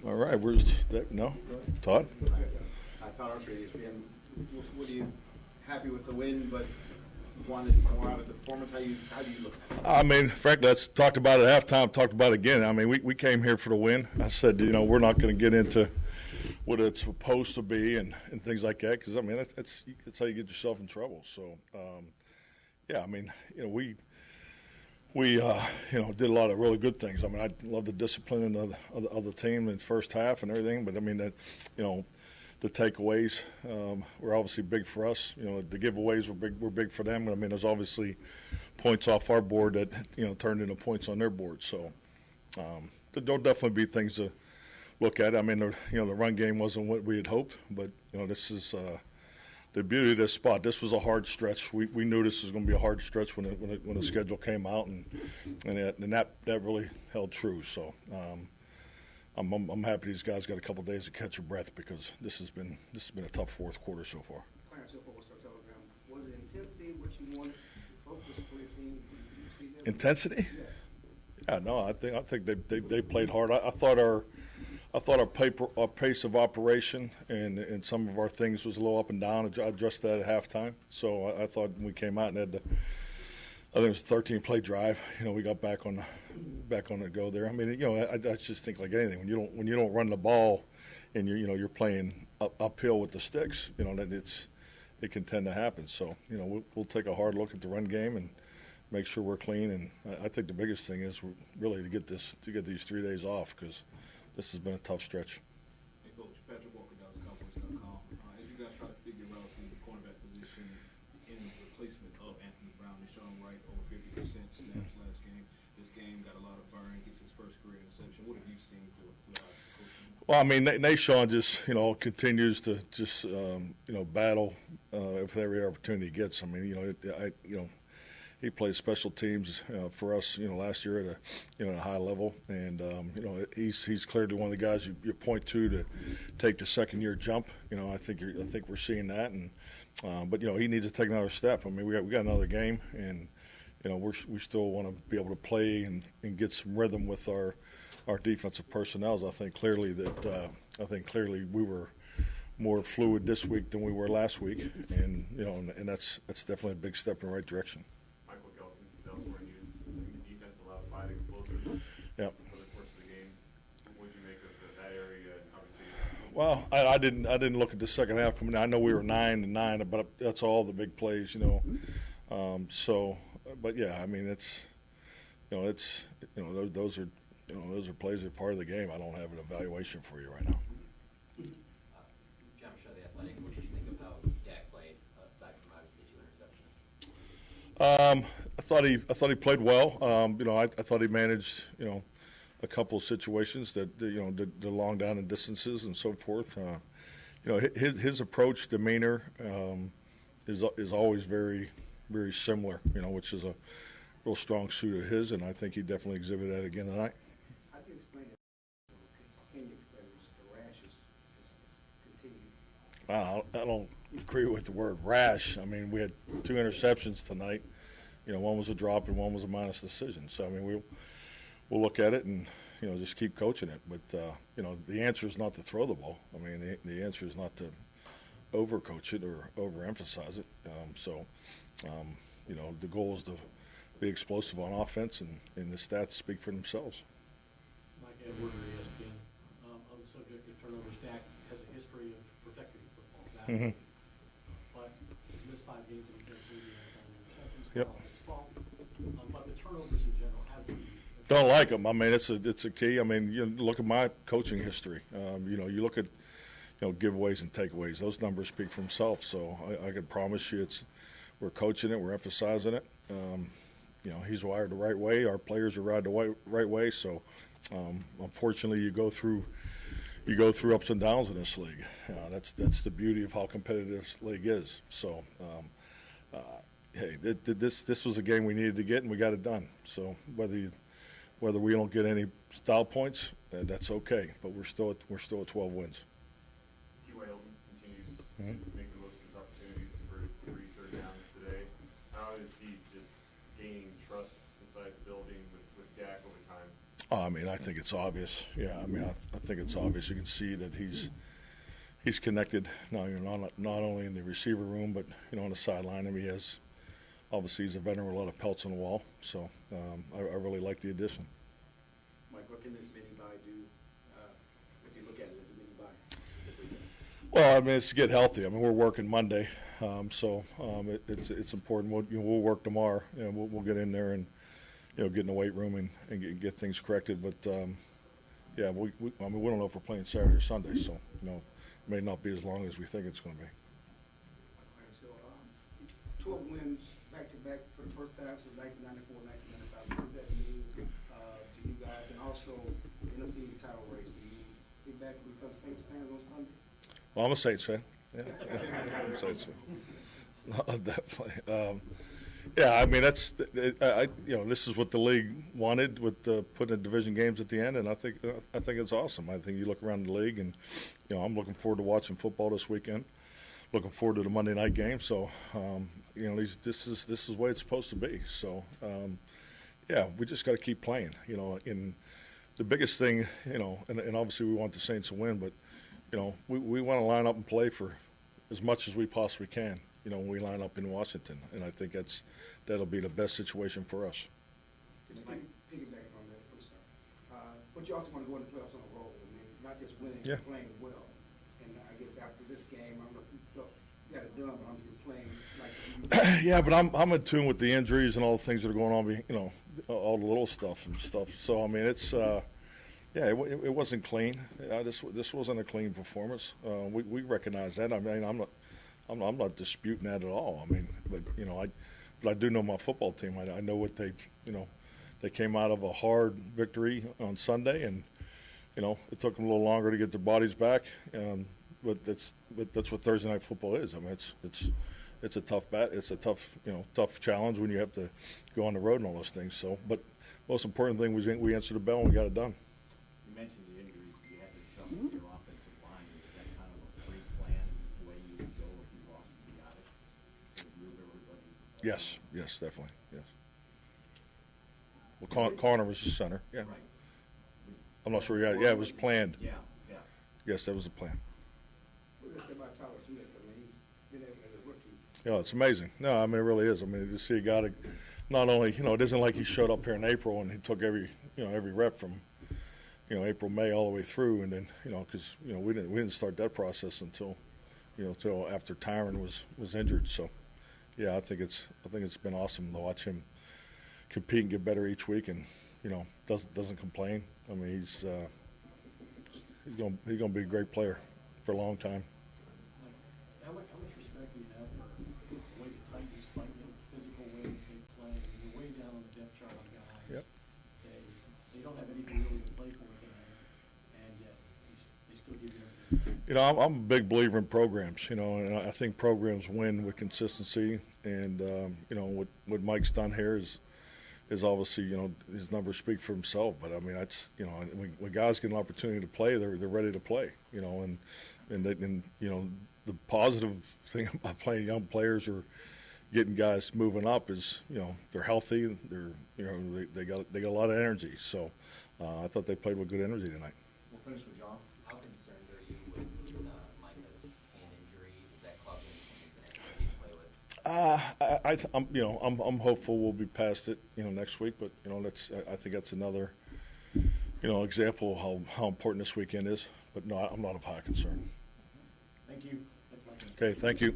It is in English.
All right, where's that? No? Todd? Todd Archer, ESPN. What are you happy with the win, but wanted more out of the performance? How do you look at it? I mean, frankly, let's talked about it at halftime, talked about it again. I mean, we came here for the win. I said, we're not going to get into what it's supposed to be and things like that because, I mean, that's how you get yourself in trouble. So, yeah, I mean, we did a lot of really good things. I mean, I love the discipline of the team in the first half and everything, but I mean that, the takeaways were obviously big for us. The giveaways were big for them. I mean, there's obviously points off our board that turned into points on their board. So there'll definitely be things to look at. I mean, the run game wasn't what we had hoped, but this is the beauty of this spot. This was a hard stretch. We knew this was going to be a hard stretch when the schedule came out, and that really held true. So I'm happy these guys got a couple days to catch their breath because this has been a tough fourth quarter so far. Clarence Hill, Football Star Telegram. Was it intensity what you wanted? Focus for your team? Did you see that? Intensity? Yeah. Yeah, no, I think they played hard. I thought our pace of operation and some of our things was a little up and down. I addressed that at halftime. So I thought when we came out and had I think it was a 13-play drive. We got back on the go there. I mean, I just think like anything when you don't run the ball and you're playing uphill with the sticks, that it can tend to happen. So we'll take a hard look at the run game and make sure we're clean. And I think the biggest thing is really to get these 3 days off because this has been a tough stretch. Hey, Coach, Patrick Walker, Cowboys.com. As you guys try to figure out the cornerback position in replacement of Anthony Brown and Sean Wright, over 50% snaps last game. This game got a lot of burn, gets his first career interception. What have you seen through coaching? Well, I mean, Nashawn just continues to just battle if every opportunity he gets. I mean, he plays special teams for us, last year at a high level, and he's clearly one of the guys you point to take the second-year jump. I think we're seeing that, and but he needs to take another step. I mean, we got another game, and we still want to be able to play and get some rhythm with our defensive personnel. I think clearly we were more fluid this week than we were last week, and and that's definitely a big step in the right direction. The defense allowed 5 explosives Yep. for the course of the game. What did you make of that area? And obviously, Well, I didn't look at the second half coming in. I know we were 9-9, but that's all the big plays, but yeah, I mean those are plays that are part of the game. I don't have an evaluation for you right now. John Shaw, The Athletic. What did you think of how Dak played aside from obviously 2 interceptions? I thought he played well. I thought he managed a couple of situations that the long down and distances and so forth. His approach, demeanor is always very, very similar. Which is a real strong suit of his, and I think he definitely exhibited that again tonight. How do you explain it? Can you explain the rashes continue? I don't agree with the word rash. I mean, we had 2 interceptions tonight. One was a drop and one was a minus decision. So, I mean, we'll look at it and, just keep coaching it. But, the answer is not to throw the ball. I mean, the answer is not to overcoach it or overemphasize it. The goal is to be explosive on offense, and the stats speak for themselves. Mike Edward, ESPN. On the subject of turnovers, Dak has a history of protecting football. Mm-hmm. But he's missed 5 games and he can't see the interceptions. Yep. It's fault. But the turnovers in general have been. Don't like them. I mean, it's a key. I mean, look at my coaching history. You look at giveaways and takeaways. Those numbers speak for themselves. So I can promise you, we're coaching it, we're emphasizing it. He's wired the right way. Our players are wired the right way. So unfortunately, you go through ups and downs in this league. That's the beauty of how competitive this league is. So. Hey, this was a game we needed to get, and we got it done. So whether we don't get any style points, that's okay. But we're still at 12 wins. T.Y. Hilton continues to make the most of his opportunities for 3 third downs today. How is he just gaining trust inside the building with Dak over time? I mean, I think it's obvious. Yeah, I mean, I think it's obvious. You can see that he's connected. Now, not only in the receiver room, but on the sideline. I mean, obviously he's a veteran with a lot of pelts on the wall. So I really like the addition. Mike, what can this mini buy do, if you look at it as a mini buy this weekend? Well, I mean, it's to get healthy. I mean, we're working Monday, so it's important. We'll work tomorrow, and we'll get in there and get in the weight room and get things corrected. But yeah, I mean, we don't know if we're playing Saturday or Sunday, so it may not be as long as we think it's going to be. All right, so 12 wins back-to-back for the first time since 1994, 1995. What does that mean to you guys? And also, NFC East title race. Do you get back and become Saints fans on Sunday? Well, I'm a Saints fan. Yeah, I'm a Saints fan. Definitely. Yeah, I mean this is what the league wanted with putting the division games at the end, and I think it's awesome. I think you look around the league, and I'm looking forward to watching football this weekend. Looking forward to the Monday night game. So this is the way it's supposed to be. So yeah, we just got to keep playing. In the biggest thing, and obviously we want the Saints to win, but we want to line up and play for as much as we possibly can. When we line up in Washington, and I think that'll be the best situation for us. Just piggybacking on that, I'm sorry. But you also want to go in the playoffs on a roll. I mean, not just winning, Yeah. but playing well. And I guess after this game, I don't know if you felt you got it done, but I'm just playing like Yeah, but I'm in tune with the injuries and all the things that are going on. All the little stuff and stuff. So I mean, it's it wasn't clean. This wasn't a clean performance. We recognize that. I mean, I'm not disputing that at all. I mean, but I do know my football team. I know what they came out of a hard victory on Sunday, and it took them a little longer to get their bodies back. But that's what Thursday night football is. I mean, it's a tough it's a tough challenge when you have to go on the road and all those things. So, but most important thing was we answered the bell and we got it done. You mentioned the injuries. You had to shuffle your offensive line. Is that kind of a pre-planned way you would go if you lost the to move everybody? Yes, definitely, yes. Well, Connor was the center, yeah. Right. I'm not sure, yeah, it was planned. Yeah. Yes, that was the plan. what did I say about Tyler Smith? I mean, he's been able as a rookie. Yeah, it's amazing. No, I mean, it really is. I mean, to see a guy that not only, it isn't like he showed up here in April and he took every rep from, April, May, all the way through, and then, because, we didn't start that process until after Tyron was injured. So, yeah, I think it's been awesome to watch him compete and get better each week, and doesn't complain. I mean, he's gonna be a great player for a long time. How much respect do you have for the way the Titans fight, physical way they play? You're way down on the depth chart on guys. Yep. They don't have anything really to play for tonight, and yet they still give you everything. I'm a big believer in programs, and I think programs win with consistency. And what Mike's done here is obviously, his numbers speak for himself. But I mean, that's when guys get an opportunity to play, they're ready to play. And the positive thing about playing young players or getting guys moving up is they're healthy. They got a lot of energy. So I thought they played with good energy tonight. We'll finish with John. How concerned are you with Micah's hand injury? Is that causing something he's going to have to play with? I'm hopeful we'll be past it, next week. But I think that's another, example of how important this weekend is. But no, I'm not of high concern. Thank you. Okay, thank you.